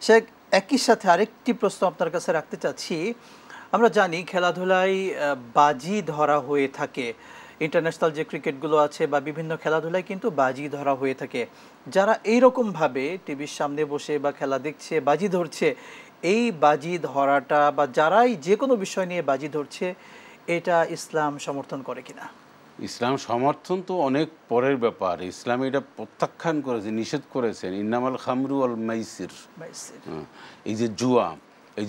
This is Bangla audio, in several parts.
শেখ, একই সাথে আরেকটি প্রশ্ন আপনার কাছে রাখতে চাচ্ছি। আমরা জানি খেলাধুলায় বাজি ধরা হয়ে থাকে, ইন্টারন্যাশনাল যে ক্রিকেটগুলো আছে বা বিভিন্ন খেলাধুলায় কিন্তু বাজি ধরা হয়ে থাকে। যারা এইরকমভাবে টিভির সামনে বসে বা খেলা দেখছে বাজি ধরছে, এই বাজি ধরাটা বা যারাই যে কোনো বিষয় নিয়ে বাজি ধরছে, এটা ইসলাম সমর্থন করে কিনা? ইসলাম সমর্থন তো অনেক পরের ব্যাপার। ইসলাম এটা প্রত্যাখ্যান করেছে, নিষেধ করেছেন। ইন্নামাল খামরু আল মাইসির, এই যে জুয়া, এই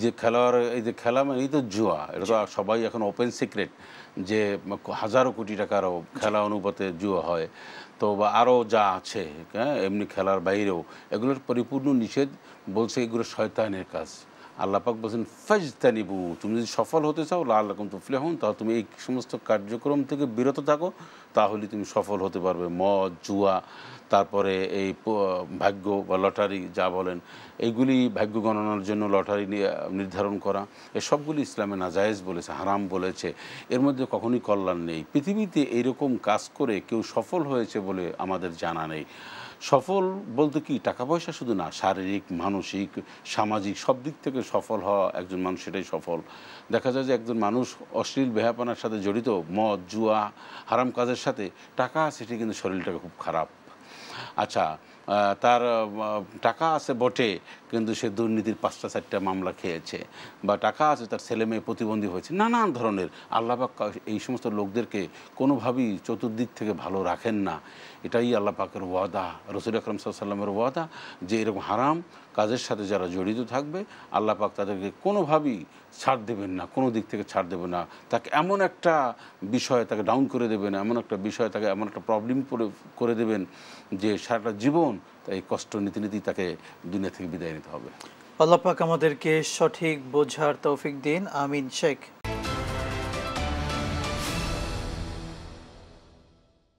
যে খেলা মানে এই তো জুয়া। এটা তো সবাই এখন ওপেন সিক্রেট যে হাজারো কোটি টাকারও খেলা অনুপাতে জুয়া হয়। তো বা আরও যা আছে, হ্যাঁ, এমনি খেলার বাইরেও এগুলোর পরিপূর্ণ নিষেধ। বলছে এগুলো শয়তানের কাজ। আল্লাহ পাক বলছেন ফাজতানিবু, তুমি যদি সফল হতে চাও লাআল্লাকুম তুফলিহুন, তাহলে তুমি এই সমস্ত কার্যক্রম থেকে বিরত থাকো, তাহলে তুমি সফল হতে পারবে। মদ, জুয়া, তারপরে এই ভাগ্য বা লটারি যা বলেন, এইগুলি ভাগ্য গণনার জন্য লটারি নির্ধারণ করা, এসবগুলি ইসলামে নাজায়েজ বলেছে, হারাম বলেছে। এর মধ্যে কখনোই কল্যাণ নেই। পৃথিবীতে এইরকম কাজ করে কেউ সফল হয়েছে বলে আমাদের জানা নেই। সফল বলতে কি টাকা পয়সা শুধু না, শারীরিক, মানসিক, সামাজিক সব দিক থেকে সফল হওয়া একজন মানুষ, সেটাই সফল। দেখা যায় যে একজন মানুষ অশ্লীল বেহাপনার সাথে জড়িত, মদ, জুয়া, হারাম কাজের সাথে, টাকা আছে, সেটি কিন্তু শরীরটাকে খুব খারাপ। আচ্ছা, তার টাকা আছে বটে, কিন্তু সে দুর্নীতির ৫টা ৪টা মামলা খেয়েছে, বা টাকা আছে তার ছেলে মেয়ে প্রতিবন্ধী হয়েছে, নানান ধরনের। আল্লাহ পাক এই সমস্ত লোকদেরকে কোনোভাবেই চতুর্দিক থেকে ভালো রাখেন না। এটাই আল্লাহ পাকের ওয়াদা, রসুল আকরাম সাল্লাল্লাহু আলাইহি ওয়াসাল্লামের ওয়াদা, যে এরকম হারাম কাজের সাথে যারা জড়িত থাকবে আল্লাহ পাক তাদেরকে কোনোভাবেই ছাড় দেবেন না, কোনো দিক থেকে ছাড় দেবেন না। তাকে এমন একটা বিষয় তাকে ডাউন করে দেবেন, এমন একটা বিষয় তাকে এমন একটা প্রবলেম করে দেবেন যে সারাটা জীবন এই কষ্ট নিতে নিতেই তাকে দুনিয়া থেকে বিদায় নিতে হবে। আল্লাহ পাক আমাদেরকে সঠিক বোঝার তৌফিক দিন। আমিন। শেখ।